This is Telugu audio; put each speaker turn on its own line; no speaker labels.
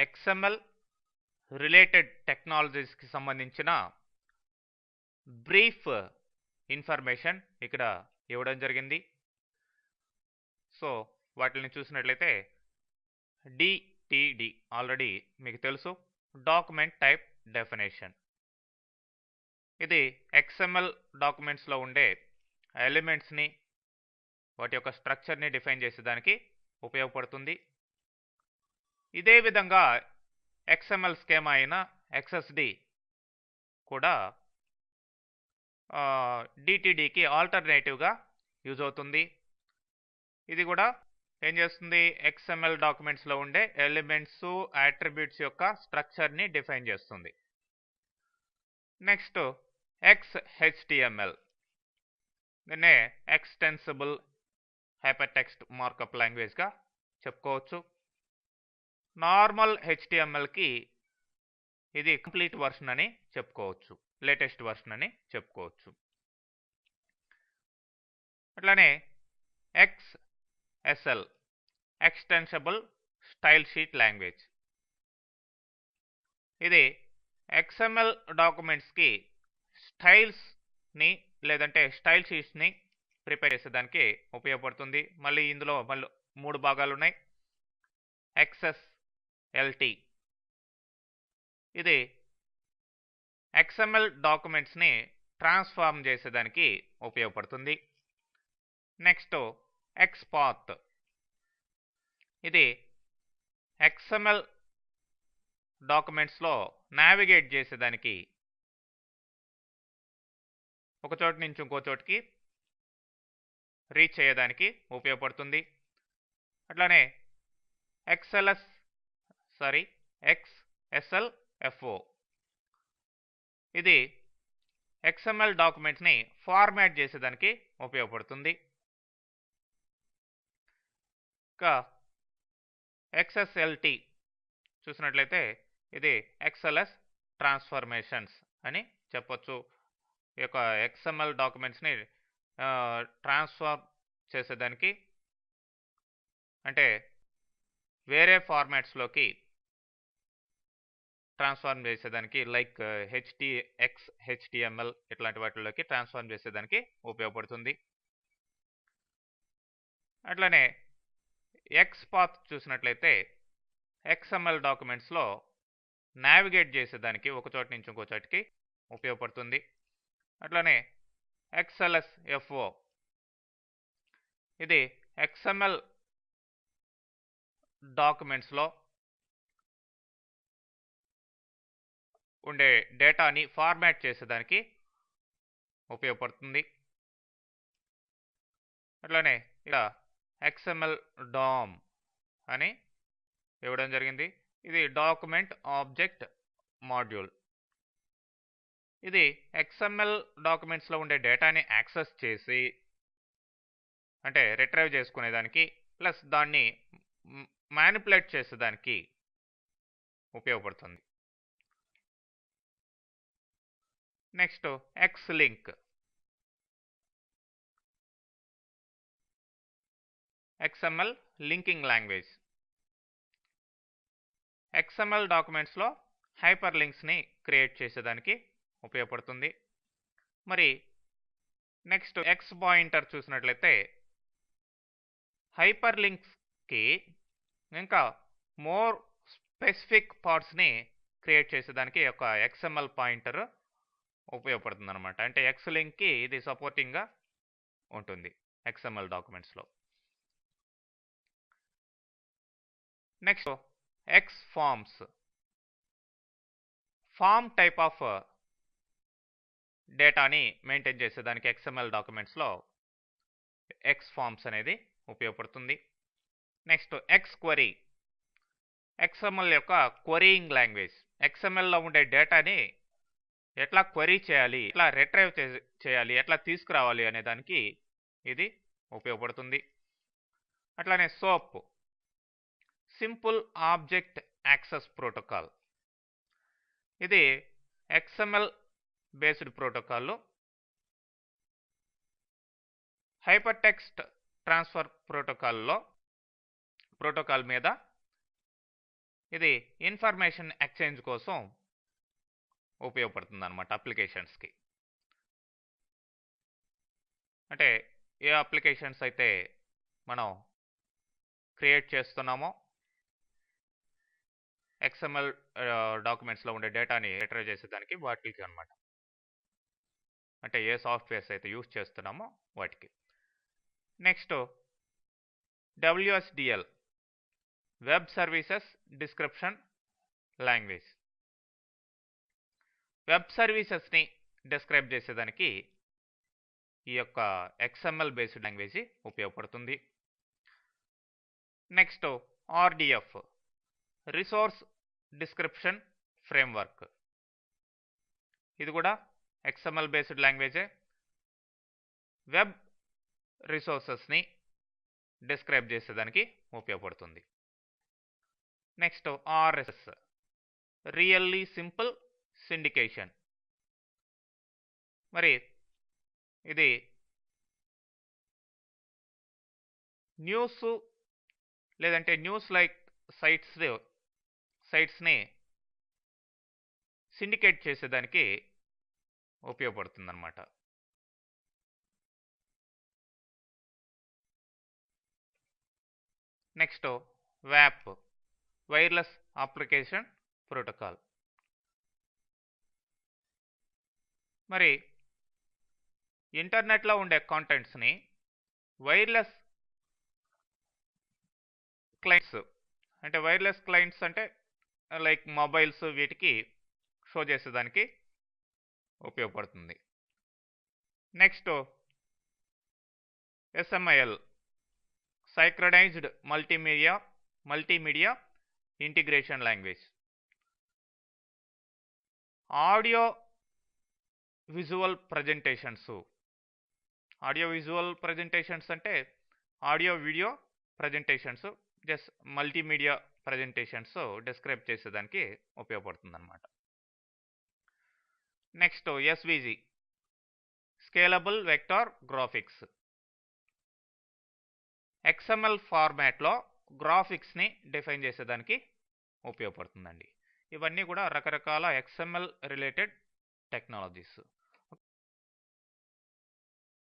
ఎక్స్ఎంఎల్ రిలేటెడ్ టెక్నాలజీస్కి సంబంధించిన బ్రీఫ్ ఇన్ఫర్మేషన్ ఇక్కడ ఇవ్వడం జరిగింది. సో వాటిని చూసినట్లయితే డిటిడి ఆల్రెడీ మీకు తెలుసు, డాక్యుమెంట్ టైప్ డెఫినేషన్. ఇది ఎక్స్ఎంఎల్ డాక్యుమెంట్స్లో ఉండే ఎలిమెంట్స్ని వాటి యొక్క స్ట్రక్చర్ని డిఫైన్ చేసేదానికి ఉపయోగపడుతుంది. ఇదే విధంగా ఎక్స్ఎంఎల్ స్కీమా అయిన ఎక్స్ఎస్డి కూడా డిటిడికి ఆల్టర్నేటివ్గా యూజ్ అవుతుంది. ఇది కూడా ఏం చేస్తుంది, ఎక్స్ఎంఎల్ డాక్యుమెంట్స్లో ఉండే ఎలిమెంట్స్ అట్రిబ్యూట్స్ యొక్క స్ట్రక్చర్ని డిఫైన్ చేస్తుంది. నెక్స్ట్ XHTML, దీన్నే ఎక్స్టెన్సిబుల్ హైపర్ టెక్స్ట్ మార్కప్ లాంగ్వేజ్గా చెప్పుకోవచ్చు. నార్మల్ HTMLకి ఇది కంప్లీట్ వర్షన్ అని చెప్పుకోవచ్చు, లేటెస్ట్ వర్షన్ అని చెప్పుకోవచ్చు. అట్లానే XSL, extensible style sheet language. ఇది XML డాక్యుమెంట్స్కి స్టైల్స్ని లేదంటే స్టైల్ షీట్స్ని ప్రిపేర్ చేసేదానికి ఉపయోగపడుతుంది. మళ్ళీ ఇందులో 3 భాగాలు ఉన్నాయి. XSLT, ఇది XML డాక్యుమెంట్స్ని ట్రాన్స్ఫార్మ్ చేసేదానికి ఉపయోగపడుతుంది. నెక్స్ట్ XPath, ఇది XML డాక్యుమెంట్స్లో నావిగేట్ చేసేదానికి ఒక చోటు నుంచి ఇంకో చోటుకి రీచ్ అయ్యేదానికి ఉపయోగపడుతుంది. అట్లానే XSLFO, ఇది XML డాక్యుమెంట్స్ని ఫార్మాట్ చేసేదానికి ఉపయోగపడుతుంది. ఇంకా XSLT చూసినట్లయితే ఇది XLS ట్రాన్స్ఫర్మేషన్స్ అని చెప్పొచ్చు. ఈ యొక్క XML డాక్యుమెంట్స్ని ట్రాన్స్ఫర్ చేసేదానికి, అంటే వేరే ఫార్మాట్స్లోకి ట్రాన్స్ఫార్మ్ చేసేదానికి, లైక్ XHTML ఇట్లాంటి వాటిలోకి ట్రాన్స్ఫార్మ్ చేసేదానికి ఉపయోగపడుతుంది. అట్లనే XPath చూసినట్లయితే XML డాక్యుమెంట్స్లో నావిగేట్ చేసేదానికి ఒక చోటు నుంచి ఇంకో చోటుకి ఉపయోగపడుతుంది. అట్లనే XLSFO, ఇది XML డాక్యుమెంట్స్లో ఉండే డేటాని ఫార్మాట్ చేసేదానికి ఉపయోగపడుతుంది. అట్లనే ఇక్కడ XML DOM అని ఇవ్వడం జరిగింది. ఇది డాక్యుమెంట్ ఆబ్జెక్ట్ మాడ్యూల్. ఇది XML డాక్యుమెంట్స్లో ఉండే డేటాని యాక్సెస్ చేసి, అంటే రిట్రైవ్ చేసుకునేదానికి ప్లస్ దాన్ని మ్యానిపులేట్ చేసేదానికి ఉపయోగపడుతుంది. Next XLink, XML linking language. XML డాక్యుమెంట్స్లో హైపర్ లింక్స్ని క్రియేట్ చేసేదానికి ఉపయోగపడుతుంది. మరి నెక్స్ట్ X పాయింటర్ చూసినట్లయితే హైపర్ లింక్స్కి ఇంకా మోర్ స్పెసిఫిక్ పార్ట్స్ని క్రియేట్ చేసేదానికి ఒక XML పాయింటర్ ఉపయోగపడుతుంది అనమాట. అంటే XLinkకి ఇది సపోర్టింగ్గా ఉంటుంది XML డాక్యుమెంట్స్లో. Next XForms, form type of డేటాని మెయింటైన్ చేసేదానికి XML డాక్యుమెంట్స్లో XForms అనేది ఉపయోగపడుతుంది. నెక్స్ట్ XQuery, XML యొక్క క్వరీయింగ్ లాంగ్వేజ్. XMLలో ఉండే డేటాని ఎట్లా క్వరీ చేయాలి, ఎట్లా రిట్రైవ్ చేయాలి, ఎట్లా తీసుకురావాలి అనే దానికి ఇది ఉపయోగపడుతుంది. అట్లానే SOAP, simple object access protocol. ఇది XML based protocol. Hyper text transfer protocol మీద ఇది ఇన్ఫర్మేషన్ ఎక్స్చేంజ్ కోసం ఉపయోగపడుతుంది అనమాట అప్లికేషన్స్కి. అంటే ఏ అప్లికేషన్స్ అయితే మనం క్రియేట్ చేస్తున్నామో XML డాక్యుమెంట్స్లో ఉండే డేటాని రిట్రైవ్ చేసేదానికి వాటికి అనమాట. అంటే ఏ సాఫ్ట్వేర్స్ అయితే యూస్ చేస్తున్నామో వాటికి. Next WSDL web services description language. Web సర్వీసెస్ని డిస్క్రైబ్ చేసేదానికి ఈ యొక్క XML బేస్డ్ లాంగ్వేజ్ ఉపయోగపడుతుంది. Next RDF resource description framework. ఇది కూడా XML బేస్డ్ లాంగ్వేజే. వెబ్ రిసోర్సెస్ని డిస్క్రైబ్ చేసేదానికి ఉపయోగపడుతుంది. Next RSS really simple syndication. మరి ఇది న్యూస్ లేదంటే న్యూస్ లైక్ సైట్స్ని సిండికేట్ చేసేదానికి ఉపయోగపడుతుంది అన్నమాట. Next WAP wireless application protocol. మరి ఇంటర్నెట్లో ఉండే కాంటెంట్స్ని వైర్లెస్ క్లయింట్స్ అంటే వైర్లెస్ క్లయింట్స్ అంటే లైక్ మొబైల్స్ వీటికి షో చేసేదానికి ఉపయోగపడుతుంది. Next SMIL synchronized multimedia integration language. Audio visual presentations అంటే audio video presentations just multimedia presentations describe చేసేదానికి ఉపయోగపడుతుంది అన్నమాట. Next SVG scalable vector graphics. XML ఫార్మాట్లో గ్రాఫిక్స్ని డిఫైన్ చేసేదానికి ఉపయోగపడుతుందండి. ఇవన్నీ కూడా రకరకాల XML రిలేటెడ్ టెక్నాలజీస్.